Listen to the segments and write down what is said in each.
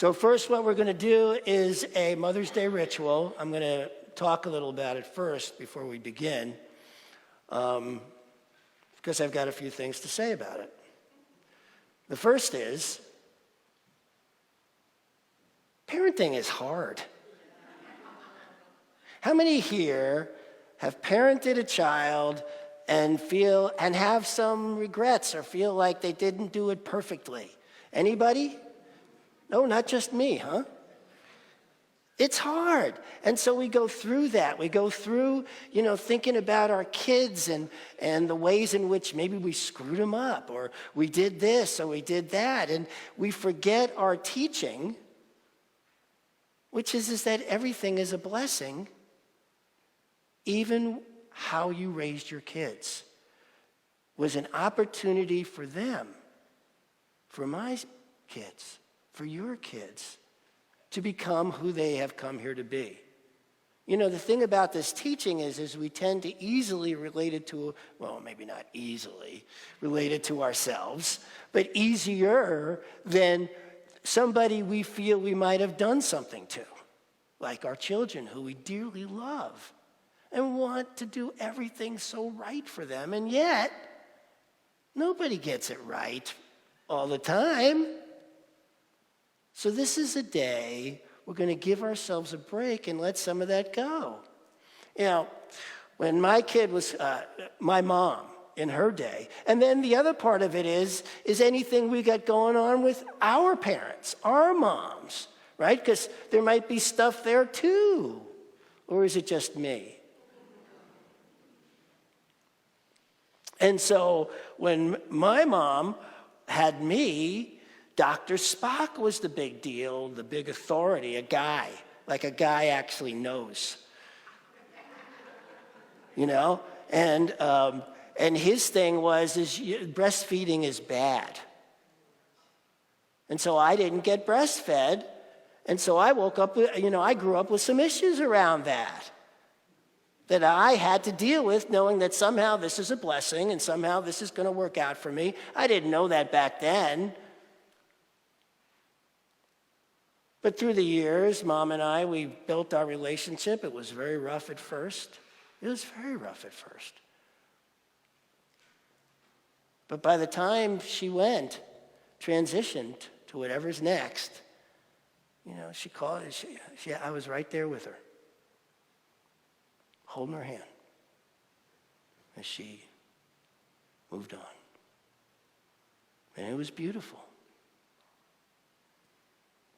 So first, what we're going to do is a Mother's Day ritual. I'm going to talk a little about it first before we begin, because I've got a few things to say about it. The first is, parenting is hard. How many here have parented a child and have some regrets or feel like they didn't do it perfectly? Anybody? No, not just me, huh? It's hard. And so we go through that. We go through, thinking about our kids and the ways in which maybe we screwed them up, or we did this or we did that. And we forget our teaching, which is that everything is a blessing, even how you raised your kids was an opportunity for them, for my kids, for your kids, to become who they have come here to be. The thing about this teaching is we tend to easily relate it to, well, maybe not easily related to ourselves, but easier than somebody we feel we might have done something to, like our children who we dearly love and want to do everything so right for them. And yet, nobody gets it right all the time. So this is a day we're going to give ourselves a break and let some of that go. When my kid was, my mom in her day, and then the other part of it is anything we got going on with our parents, our moms, right? Because there might be stuff there too. Or is it just me? And so when my mom had me, Dr. Spock was the big deal, the big authority, a guy actually knows. And his thing was breastfeeding is bad. And so I didn't get breastfed, and so I woke up, I grew up with some issues around that I had to deal with, knowing that somehow this is a blessing and somehow this is going to work out for me. I didn't know that back then. But through the years, Mom and I, we built our relationship. It was very rough at first. But by the time she transitioned to whatever's next, she called, I was right there with her, holding her hand as she moved on. And it was beautiful.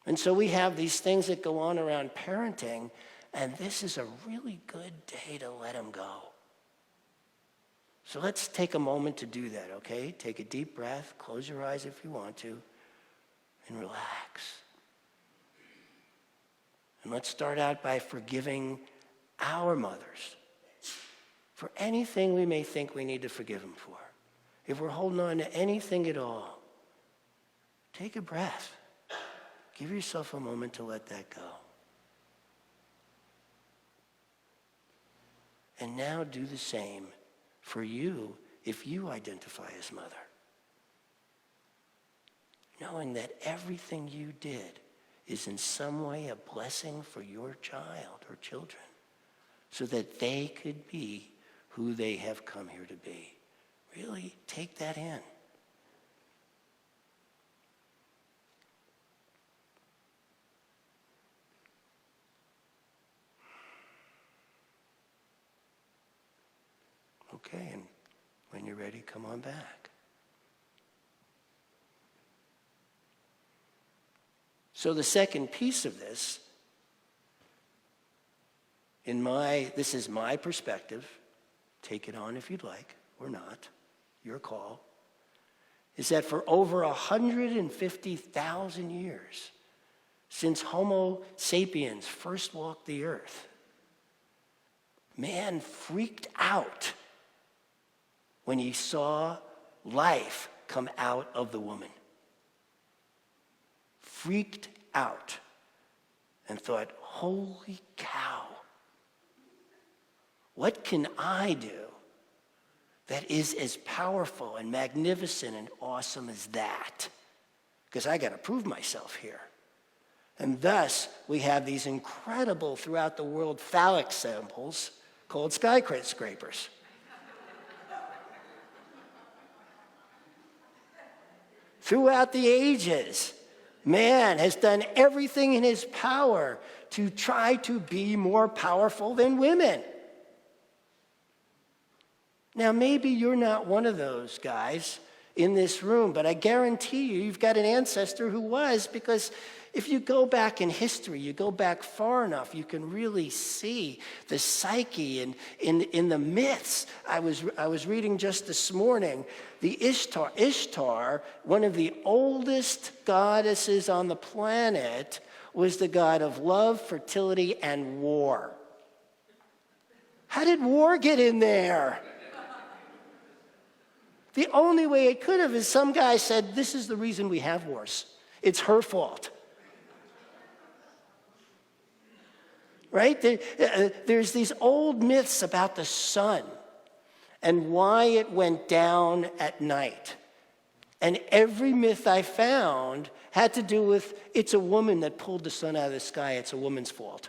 And so we have these things that go on around parenting, and this is a really good day to let them go. So let's take a moment to do that, okay? Take a deep breath, close your eyes if you want to, and relax. And let's start out by forgiving our mothers for anything we may think we need to forgive them for. If we're holding on to anything at all, take a breath. Give yourself a moment to let that go. And now do the same for you if you identify as mother. Knowing that everything you did is in some way a blessing for your child or children, so that they could be who they have come here to be. Really take that in. Okay, and when you're ready, come on back. So the second piece of this, this is my perspective, take it on if you'd like, or not, your call, is that for over 150,000 years, since Homo sapiens first walked the earth, man freaked out when he saw life come out of the woman. Freaked out and thought, holy cow, what can I do that is as powerful and magnificent and awesome as that? Because I got to prove myself here. And thus, we have these incredible, throughout the world, phallic symbols called skyscrapers. Throughout the ages, man has done everything in his power to try to be more powerful than women. Now, maybe you're not one of those guys in this room, but I guarantee you've got an ancestor who was, because if you go back in history, you go back far enough, you can really see the psyche and in the myths. I was reading just this morning, the Ishtar, one of the oldest goddesses on the planet, was the god of love, fertility, and war. How did war get in there? The only way it could have is some guy said, this is the reason we have wars. It's her fault. Right? There's these old myths about the sun and why it went down at night. And every myth I found had to do with, it's a woman that pulled the sun out of the sky. It's a woman's fault.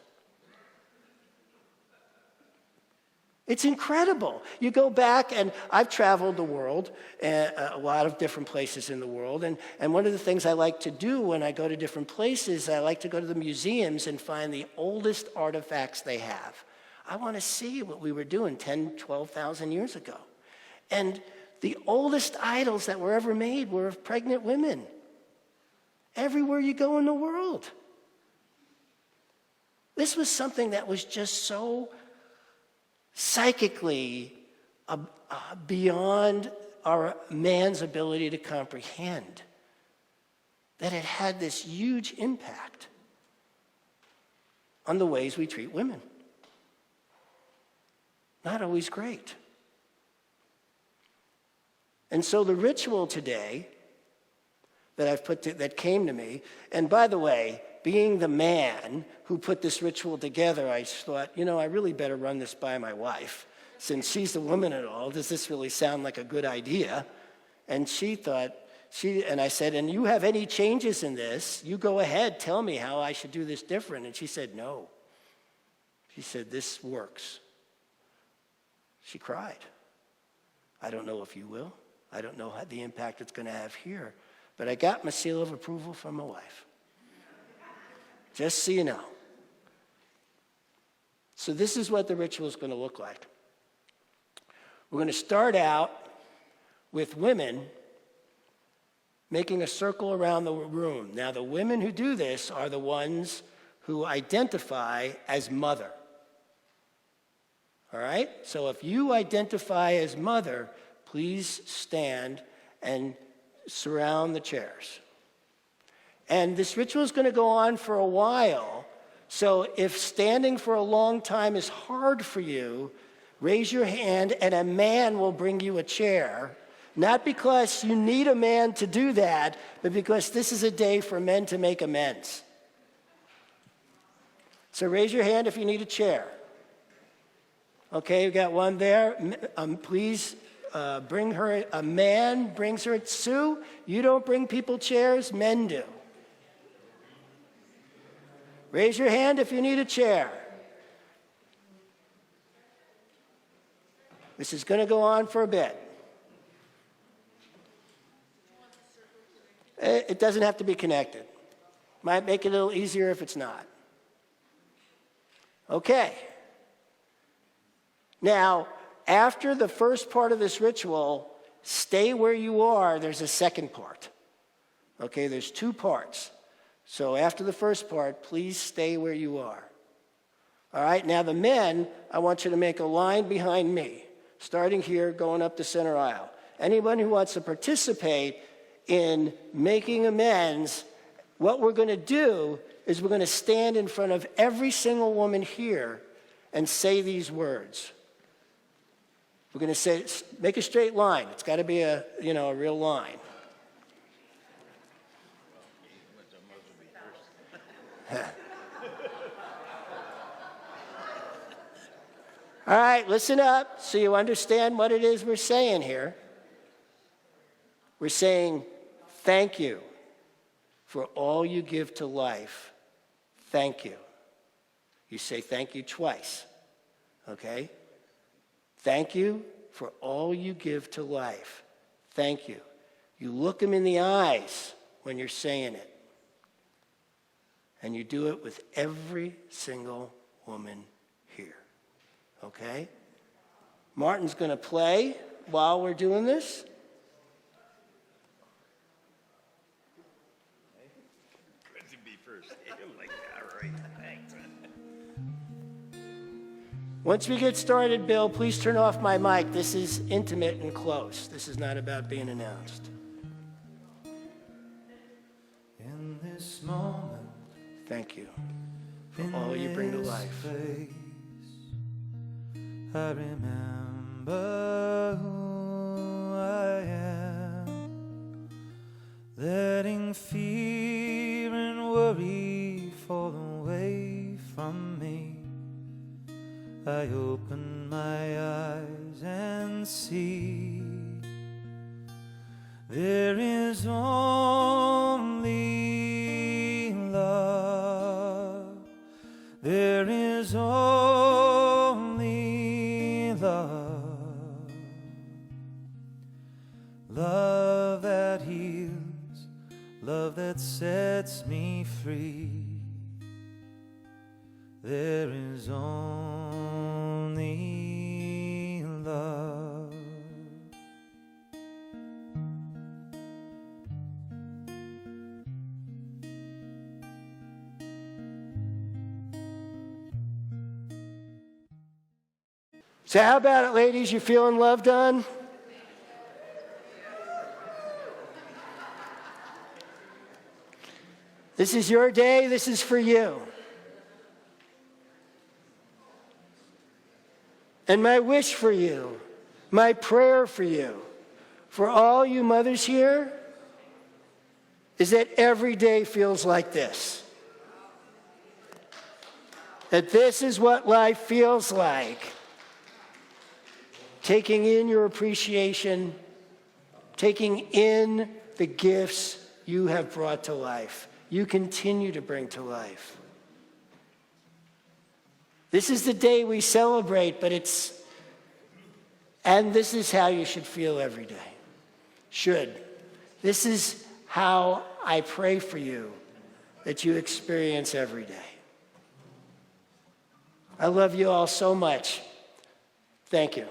It's incredible. You go back, and I've traveled the world, a lot of different places in the world, and one of the things I like to do when I go to different places, I like to go to the museums and find the oldest artifacts they have. I want to see what we were doing 10, 12,000 years ago. And the oldest idols that were ever made were of pregnant women. Everywhere you go in the world. This was something that was just so psychically beyond our man's ability to comprehend, that it had this huge impact on the ways we treat women. Not always great. And so the ritual today that came to me, and by the way, being the man who put this ritual together, I thought, I really better run this by my wife. Since she's the woman at all, does this really sound like a good idea? And she thought, and I said, and you have any changes in this, you go ahead, tell me how I should do this different. And she said, no. She said, this works. She cried. I don't know if you will. I don't know the impact it's going to have here. But I got my seal of approval from my wife. Just so you know. So this is what the ritual is going to look like. We're going to start out with women making a circle around the room. Now, the women who do this are the ones who identify as mother. All right? So if you identify as mother, please stand and surround the chairs. And this ritual is going to go on for a while. So if standing for a long time is hard for you, raise your hand and a man will bring you a chair. Not because you need a man to do that, but because this is a day for men to make amends. So raise your hand if you need a chair. Okay, we got one there. Please bring her, a man brings her. Sue, you don't bring people chairs, men do. Raise your hand if you need a chair. This is going to go on for a bit. It doesn't have to be connected. Might make it a little easier if it's not. Okay. Now, after the first part of this ritual, stay where you are. There's a second part. Okay, there's two parts. So after the first part, please stay where you are. All right, now the men, I want you to make a line behind me, starting here, going up the center aisle. Anyone who wants to participate in making amends, what we're going to do is we're going to stand in front of every single woman here and say these words. We're going to say, make a straight line. It's got to be a real line. All right, listen up so you understand what it is we're saying here. We're saying, thank you for all you give to life thank you. You say thank you twice, okay? Thank you for all you give to life. Thank you. You look them in the eyes when you're saying it. And you do it with every single woman here, okay? Martin's going to play while we're doing this. Good to be first. Like, all right, thanks. Once we get started, Bill, please turn off my mic. This is intimate and close. This is not about being announced. In this moment, Thank you for all you bring to life. I remember who I am, letting fear and worry fall away from me. I open my eyes and see there is only love. There is only love. Love that heals, love that sets me free. There is only love. So how about it, ladies? You feeling loved on? This is your day. This is for you. And my wish for you, my prayer for you, for all you mothers here, is that every day feels like this. That this is what life feels like. Taking in your appreciation, taking in the gifts you have brought to life, you continue to bring to life. This is the day we celebrate, but and this is how you should feel every day. Should. This is how I pray for you that you experience every day. I love you all so much. Thank you.